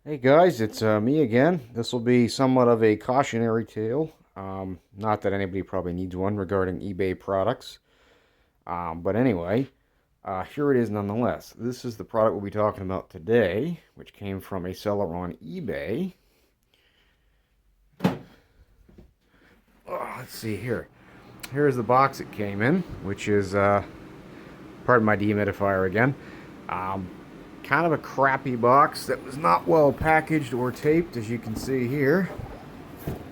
Hey guys, it's me again. This will be somewhat of a cautionary tale. Not that anybody probably needs one regarding eBay products. But anyway, here it is nonetheless. This is the product we'll be talking about today, which came from a seller on eBay. Oh, let's see here. Here's the box it came in, which is, pardon my dehumidifier again. Um, Kind of a crappy box that was not well packaged or taped, as you can see here.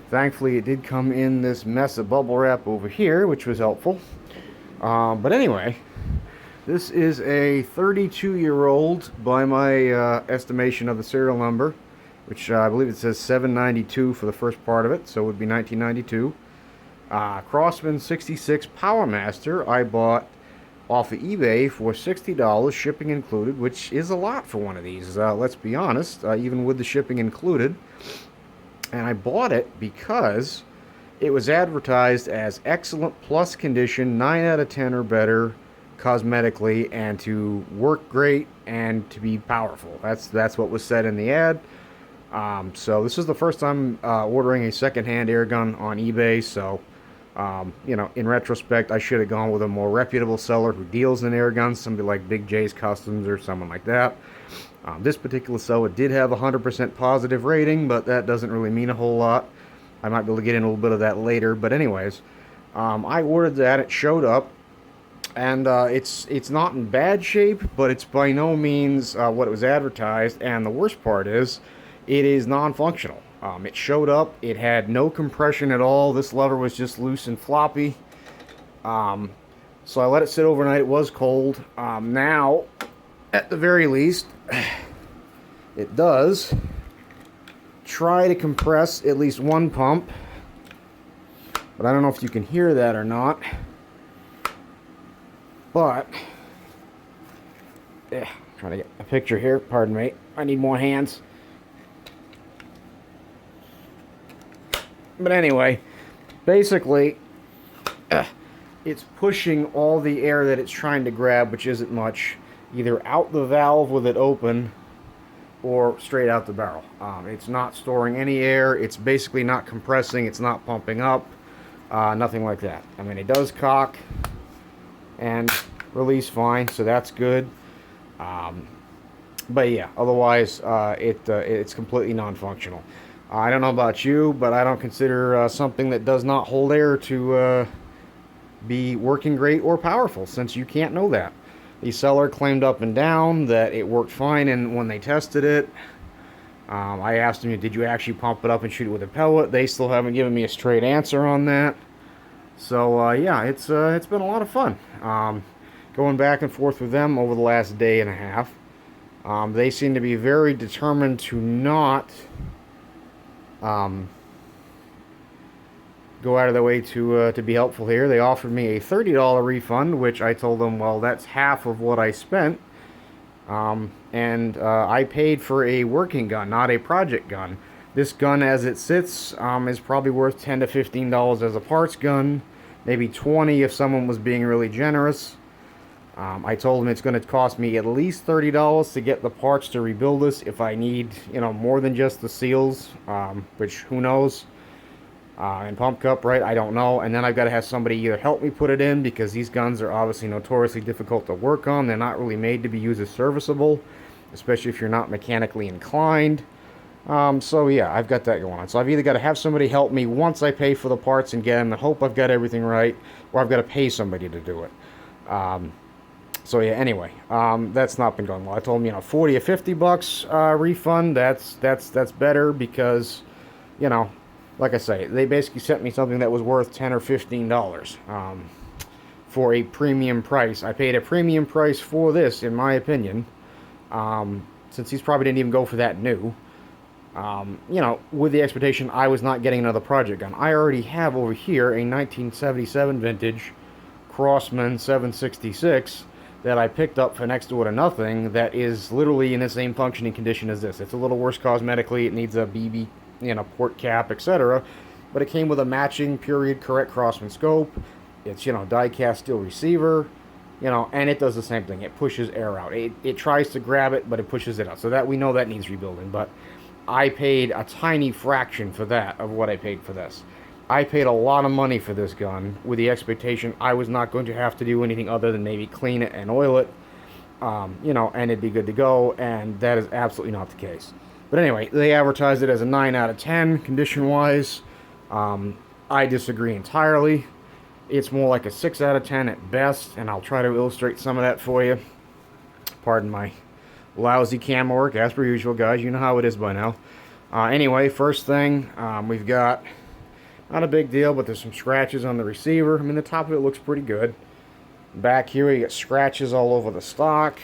Thankfully, it did come in this mess of bubble wrap over here, which was helpful. But anyway, this is a 32-year-old by my estimation of the serial number, which I believe it says 792 for the first part of it, so it would be 1992. Crosman 66 Power Master I bought off of eBay for $60, shipping included, which is a lot for one of these. Let's be honest, even with the shipping included. And I bought it because it was advertised as excellent plus condition, 9 out of 10 or better cosmetically, and to work great and to be powerful. That's what was said in the ad. So this is the first time ordering a secondhand air gun on eBay. So in retrospect, I should have gone with a more reputable seller who deals in air guns, somebody like Big J's Customs or someone like that. This particular seller did have a 100% positive rating, but that doesn't really mean a whole lot. I might be able to get in a little bit of that later, but anyways, I ordered that. It showed up, and it's not in bad shape, but it's by no means what it was advertised. And the worst part is, it is non-functional. It showed up. It had no compression at all. This lever was just loose and floppy. So I let it sit overnight. It was cold. Now, at the very least, it does try to compress at least one pump, but I don't know if you can hear that or not. But trying to get a picture here. Pardon me. I need more hands. But anyway, basically, it's pushing all the air that it's trying to grab, which isn't much, either out the valve with it open or straight out the barrel. It's not storing any air. It's basically not compressing. It's not pumping up. Nothing like that. I mean, it does cock and release fine, so that's good. But yeah, otherwise, it's completely non-functional. I don't know about you, but I don't consider something that does not hold air to be working great or powerful, since you can't know that. The seller claimed up and down that it worked fine, and when they tested it, I asked them, did you actually pump it up and shoot it with a pellet? They still haven't given me a straight answer on that. So yeah, it's been a lot of fun going back and forth with them over the last day and a half. They seem to be very determined to not go out of their way to be helpful here. They offered me a $30 refund, which I told them, well, that's half of what I spent. And I paid for a working gun, not a project gun. This gun, as it sits, is probably worth $10 to $15 as a parts gun, maybe $20 if someone was being really generous. I told them it's going to cost me at least $30 to get the parts to rebuild this if I need, more than just the seals, which who knows. And pump cup, right? I don't know. And then I've got to have somebody either help me put it in, because these guns are obviously notoriously difficult to work on. They're not really made to be used as serviceable, especially if you're not mechanically inclined. So yeah, I've got that going on. So I've either got to have somebody help me once I pay for the parts and get them and hope I've got everything right, or I've got to pay somebody to do it. So yeah, anyway, that's not been going well. I told them, 40 or 50 bucks refund. That's better, because, like I say, they basically sent me something that was worth $10 or $15 for a premium price. I paid a premium price for this, in my opinion, since these probably didn't even go for that new. With the expectation I was not getting another project gun. I already have over here a 1977 vintage Crosman 766 that I picked up for next door to nothing, that is literally in the same functioning condition as this. It's a little worse cosmetically. It needs a BB, port cap, etc. But it came with a matching period correct Crosman scope. It's, die-cast steel receiver. you know, and it does the same thing. It pushes air out. It tries to grab it, but it pushes it out. So that we know that needs rebuilding. But I paid a tiny fraction for that of what I paid for this. I paid a lot of money for this gun with the expectation I was not going to have to do anything other than maybe clean it and oil it, you know, and it'd be good to go, and that is absolutely not the case. But anyway, they advertised it as a 9 out of 10 condition-wise. I disagree entirely. It's more like a 6 out of 10 at best, and I'll try to illustrate some of that for you. Pardon my lousy camera work, as per usual, guys. You know how it is by now. Anyway, first thing, we've got, not a big deal, but there's some scratches on the receiver. I mean, the top of it looks pretty good. Back here, you get scratches all over the stock.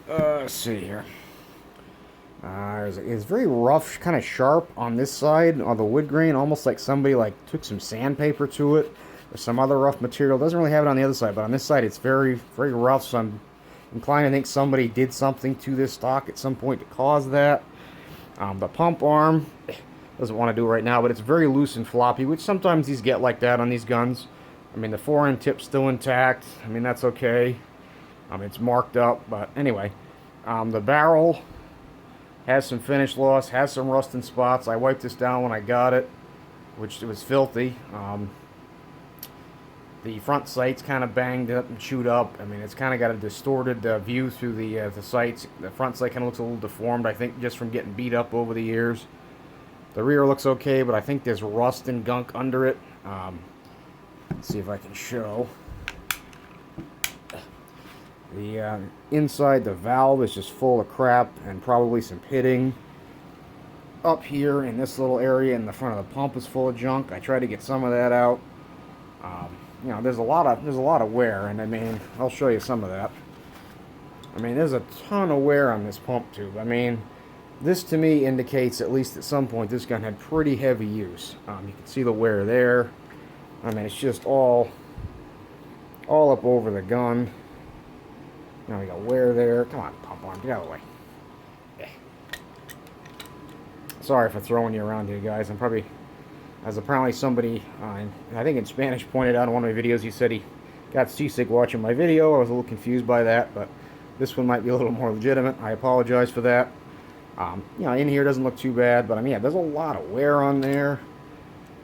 Let's see here. It's very rough, kind of sharp on this side, on the wood grain, almost like somebody like took some sandpaper to it, or some other rough material. Doesn't really have it on the other side, but on this side it's very, very rough, so I'm inclined to think somebody did something to this stock at some point to cause that. The pump arm, doesn't want to do it right now, but it's very loose and floppy, which sometimes these get like that on these guns. I mean, the fore-end tip's still intact. I mean, that's okay. It's marked up, but anyway. The barrel has some finish loss, has some rust in spots. I wiped this down when I got it, which it was filthy. The front sight's kind of banged up and chewed up. I mean, it's kind of got a distorted view through the sights. The front sight kind of looks a little deformed, I think, just from getting beat up over the years. The rear looks okay, but I think there's rust and gunk under it. Let's see if I can show. The inside, the valve is just full of crap and probably some pitting. Up here in this little area in the front of the pump is full of junk. I tried to get some of that out. You know, there's a lot of wear, and I mean, I'll show you some of that. I mean, there's a ton of wear on this pump tube. I mean, this to me indicates at least at some point this gun had pretty heavy use. You can see the wear there. I mean, it's just all up over the gun. Now we got wear there. Come on, pump arm, get out of the way. Yeah. Sorry for throwing you around here, guys. I'm probably, as apparently somebody, I think in Spanish, pointed out in one of my videos, he said he got seasick watching my video. I was a little confused by that, but this one might be a little more legitimate. I apologize for that. You know, in here doesn't look too bad, but I mean, yeah, there's a lot of wear on there.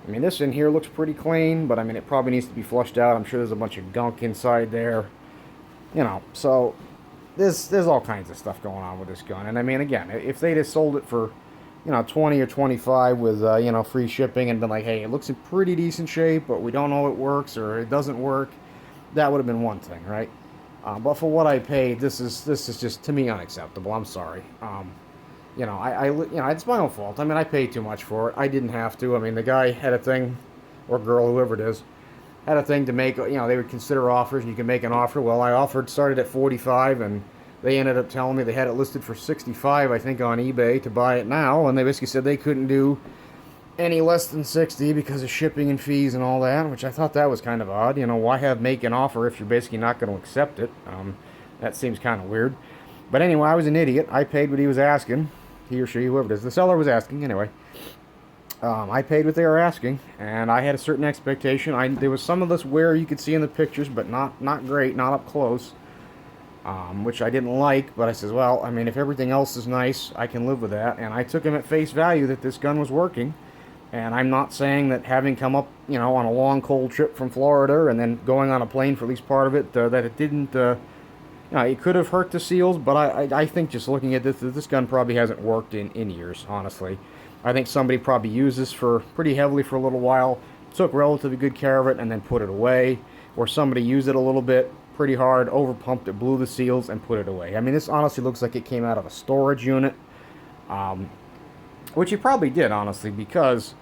I mean, this in here looks pretty clean, but I mean, it probably needs to be flushed out. I'm sure there's a bunch of gunk inside there. You know, so there's all kinds of stuff going on with this gun. And I mean, again, if they just sold it for, you know, 20 or 25 with, you know, free shipping and been like, hey, it looks in pretty decent shape, but we don't know it works or it doesn't work, that would have been one thing, right? But for what I paid, this is just, to me, unacceptable. I'm sorry. You know, you know, it's my own fault. I mean, I paid too much for it. I didn't have to. I mean, the guy had a thing, or girl, whoever it is, had a thing to make, you know, they would consider offers, and you can make an offer. Well, I started at 45, and they ended up telling me they had it listed for 65, I think, on eBay to buy it now, and they basically said they couldn't do any less than 60 because of shipping and fees and all that, which I thought that was kind of odd. You know, why make an offer if you're basically not going to accept it? That seems kind of weird. But anyway, I was an idiot. I paid what he was asking. He or she, whoever it is. The seller was asking, anyway. I paid what they were asking, and I had a certain expectation. There was some of this wear you could see in the pictures, but not great, not up close, which I didn't like. But I says, well, I mean, if everything else is nice, I can live with that. And I took him at face value that this gun was working. And I'm not saying that having come up, you know, on a long, cold trip from Florida and then going on a plane for at least part of it, that it didn't, you know, it could have hurt the seals. But I think just looking at this gun probably hasn't worked in years, honestly. I think somebody probably used this pretty heavily for a little while, took relatively good care of it, and then put it away. Or somebody used it a little bit, pretty hard, overpumped it, blew the seals, and put it away. I mean, this honestly looks like it came out of a storage unit. Which it probably did, honestly, because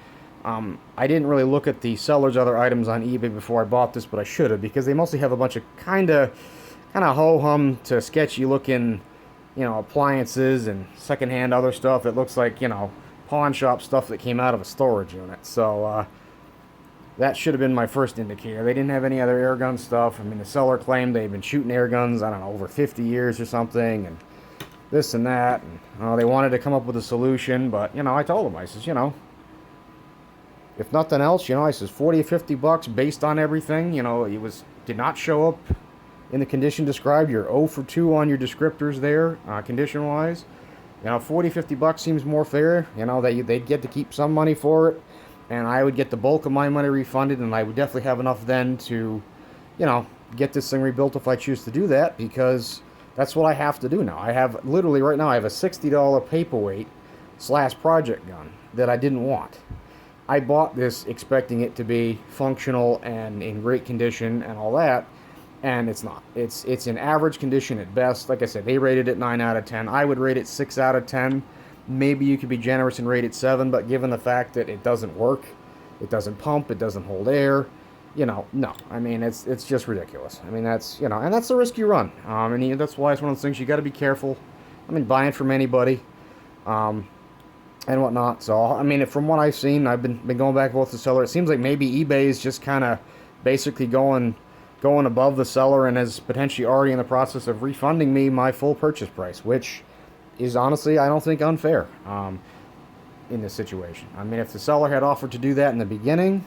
I didn't really look at the seller's other items on eBay before I bought this, but I should have, because they mostly have a bunch of kind of ho-hum to sketchy-looking, you know, appliances and secondhand other stuff. It looks like, you know, pawn shop stuff that came out of a storage unit. So that should have been my first indicator. They didn't have any other air gun stuff. I mean, the seller claimed they'd been shooting air guns, I don't know, over 50 years or something, and this and that. And they wanted to come up with a solution, but, you know, I told them, I says, you know, if nothing else, you know, I says 40 or 50 bucks based on everything. You know, it did not show up in the condition described. You're 0 for 2 on your descriptors there, condition-wise. You know, 40, 50 bucks seems more fair. You know, they'd get to keep some money for it, and I would get the bulk of my money refunded, and I would definitely have enough then to, you know, get this thing rebuilt if I choose to do that, because that's what I have to do now. I have, literally right now, I have a $60 paperweight / project gun that I didn't want. I bought this expecting it to be functional and in great condition and all that, and it's not. It's in average condition at best. Like I said, they rated it 9 out of 10. I would rate it 6 out of 10. Maybe you could be generous and rate it 7, but given the fact that it doesn't work, it doesn't pump, it doesn't hold air, you know, no. I mean, it's just ridiculous. I mean, that's, you know, and that's the risk you run. And that's why it's one of those things you got to be careful. I mean, buying from anybody, and whatnot. So, I mean, from what I've seen, I've been going back and forth with the seller. It seems like maybe eBay is just kind of basically going above the seller and is potentially already in the process of refunding me my full purchase price, which is honestly, I don't think, unfair in this situation. I mean, if the seller had offered to do that in the beginning,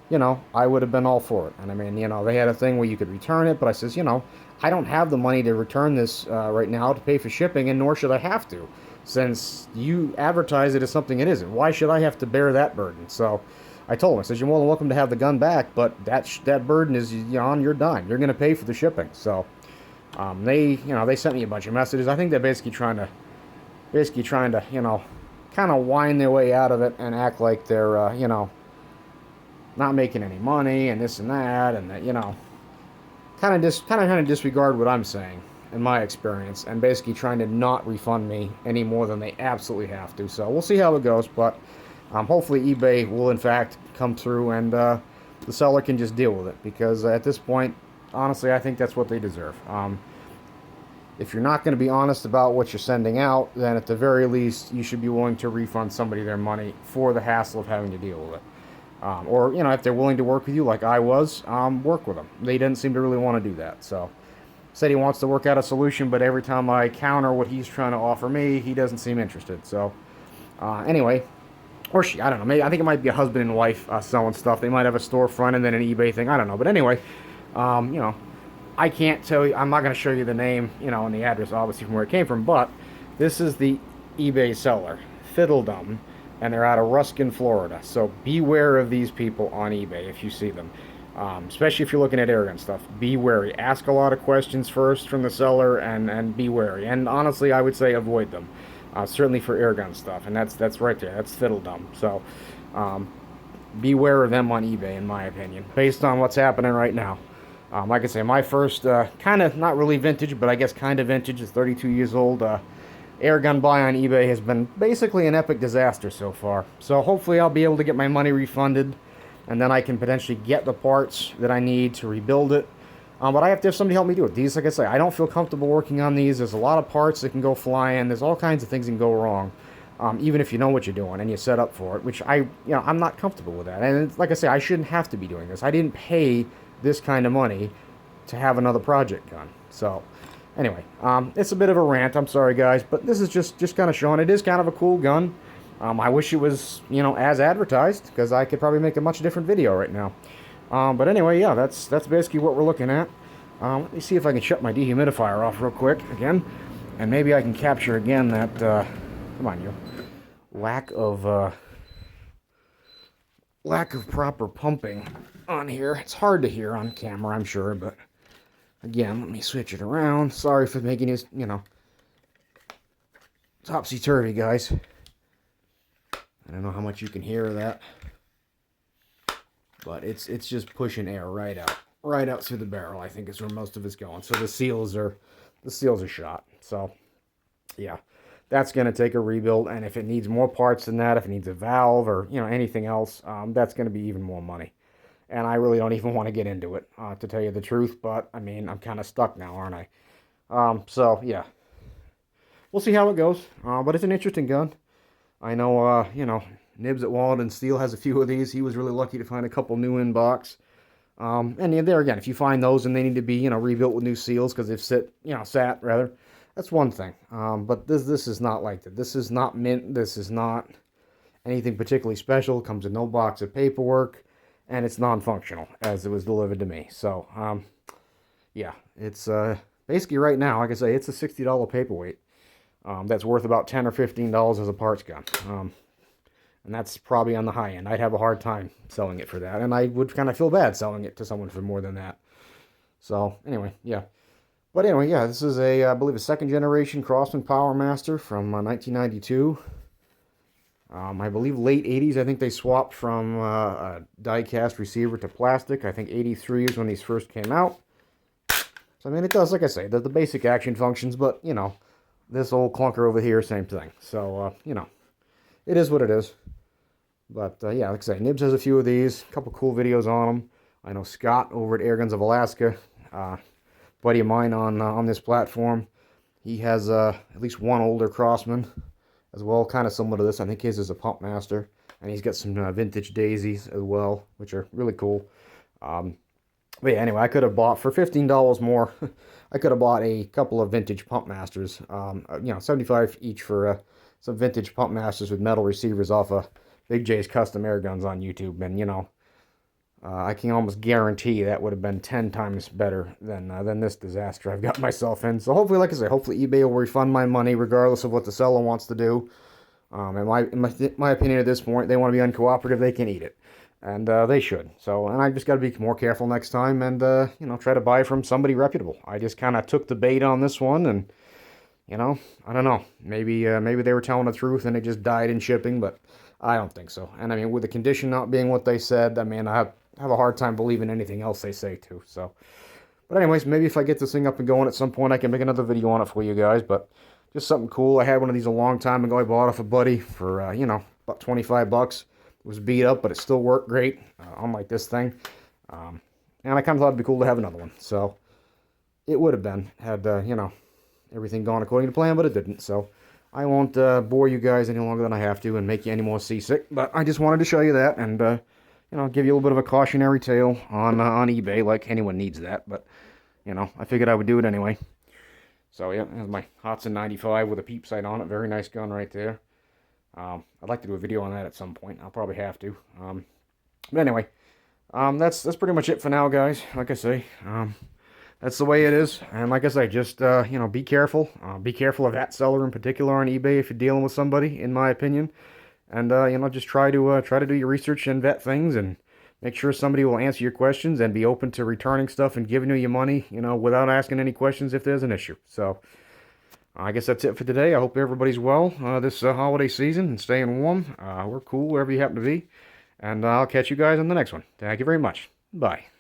you know, I would have been all for it. And I mean, you know, they had a thing where you could return it, but I says, you know, I don't have the money to return this right now to pay for shipping, and nor should I have to, since you advertise it as something it isn't. Why should I have to bear that burden? So I told him, I says, you're more than welcome to have the gun back, but that burden is on your dime. You're going to pay for the shipping. So they sent me a bunch of messages. I think they're basically trying to, you know, kind of whine their way out of it and act like they're, you know, not making any money and this and that, and that, you know, kind of disregard what I'm saying in my experience, and basically trying to not refund me any more than they absolutely have to. So we'll see how it goes, but hopefully eBay will in fact come through, and the seller can just deal with it, because at this point, honestly, I think that's what they deserve. If you're not going to be honest about what you're sending out, then at the very least you should be willing to refund somebody their money for the hassle of having to deal with it. Or, you know, if they're willing to work with you like I was, work with them. They didn't seem to really want to do that. So, said he wants to work out a solution, but every time I counter what he's trying to offer me, he doesn't seem interested. So, anyway, or she, I don't know. Maybe, I think it might be a husband and wife selling stuff. They might have a storefront and then an eBay thing. I don't know. But anyway, you know, I can't tell you, I'm not going to show you the name, you know, and the address, obviously, from where it came from, but this is the eBay seller, Fiddledum, and they're out of Ruskin, Florida. So beware of these people on eBay if you see them, especially if you're looking at airgun stuff. Be wary. Ask a lot of questions first from the seller, and be wary. And honestly, I would say avoid them, certainly for airgun stuff. And that's right there. That's Fiddledum. So beware of them on eBay, in my opinion, based on what's happening right now. Like I say, my first kind of, not really vintage, but I guess kind of vintage, is 32 years old. Airgun buy on eBay has been basically an epic disaster so far. So hopefully I'll be able to get my money refunded, and then I can potentially get the parts that I need to rebuild it. But I have to have somebody help me do it. These, like I say, I don't feel comfortable working on these. There's a lot of parts that can go flying. There's all kinds of things that can go wrong, even if you know what you're doing and you set up for it, which I'm not comfortable with that. And like I say, I shouldn't have to be doing this. I didn't pay this kind of money to have another project gun. So anyway, it's a bit of a rant. I'm sorry, guys, but this is just kind of showing it is kind of a cool gun. I wish it was, you know, as advertised, because I could probably make a much different video right now. But anyway, yeah, that's basically what we're looking at. Let me see if I can shut my dehumidifier off real quick again, and maybe I can capture again that, come on, you, lack of proper pumping on here. It's hard to hear on camera, I'm sure, but again, let me switch it around. Sorry for making it, you know, topsy-turvy, guys. I don't know how much you can hear of that, but it's just pushing air right out through the barrel. I think is where most of it's going. So the seals are shot. So yeah, that's going to take a rebuild, and if it needs more parts than that, if it needs a valve or, you know, anything else, that's going to be even more money. And I really don't even want to get into it, to tell you the truth. But I mean, I'm kind of stuck now, aren't I? So yeah, we'll see how it goes. But it's an interesting gun. I know, you know, Nibs at Wallet and Steel has a few of these. He was really lucky to find a couple new in box. And there again, if you find those and they need to be, you know, rebuilt with new seals because they've sat rather, that's one thing. But this is not like that. This is not mint. This is not anything particularly special. It comes in no box of paperwork, and it's non-functional as it was delivered to me. So, yeah, it's basically right now, like I say, it's a $60 paperweight. That's worth about $10 or $15 as a parts gun. And that's probably on the high end. I'd have a hard time selling it for that, and I would kind of feel bad selling it to someone for more than that. So anyway, yeah. But anyway, yeah, this is I believe a second generation Crosman Power Master from 1992. I believe late 80s, I think they swapped from a die-cast receiver to plastic. I think 83 is when these first came out. So, I mean, it does, like I say, the basic action functions, but, you know, this old clunker over here, same thing. So, you know, it is what it is. But, yeah, like I say, Nibs has a few of these, a couple cool videos on them. I know Scott over at Airguns of Alaska, buddy of mine on this platform, he has at least one older Crosman as well, kind of similar to this. I think his is a Pump Master, and he's got some vintage daisies as well, which are really cool. But yeah, anyway, I could have bought for $15 more. I could have bought a couple of vintage Pump Masters. You know, 75 each for some vintage Pump Masters with metal receivers off of Big J's Custom Air Guns on YouTube, and you know, I can almost guarantee that would have been 10 times better than this disaster I've got myself in. So hopefully, like I say, hopefully eBay will refund my money regardless of what the seller wants to do. In my opinion at this point, they want to be uncooperative, they can eat it. And they should. So, and I just got to be more careful next time and, you know, try to buy from somebody reputable. I just kind of took the bait on this one and, you know, I don't know. Maybe they were telling the truth and it just died in shipping, but I don't think so. And I mean, with the condition not being what they said, I mean, I have a hard time believing anything else they say too. So, but anyways, maybe if I get this thing up and going at some point, I can make another video on it for you guys. But just something cool. I had one of these a long time ago. I bought off a buddy for, you know, about 25 bucks. It was beat up, but it still worked great, unlike this thing. And I kind of thought it'd be cool to have another one. So it would have been, had, you know, everything gone according to plan, but it didn't. So I won't bore you guys any longer than I have to and make you any more seasick. But I just wanted to show you that and, you know, give you a little bit of a cautionary tale on eBay, like anyone needs that. But, you know, I figured I would do it anyway. So, yeah, there's my Hotson 95 with a peep sight on it. Very nice gun right there. I'd like to do a video on that at some point. I'll probably have to. But anyway, that's pretty much it for now, guys. Like I say, that's the way it is. And like I say, just, you know, be careful. Be careful of that seller in particular on eBay if you're dealing with somebody, in my opinion. And, you know, just try to do your research and vet things and make sure somebody will answer your questions and be open to returning stuff and giving you your money, you know, without asking any questions if there's an issue. So, I guess that's it for today. I hope everybody's well this holiday season and staying warm. We're cool wherever you happen to be. And I'll catch you guys on the next one. Thank you very much. Bye.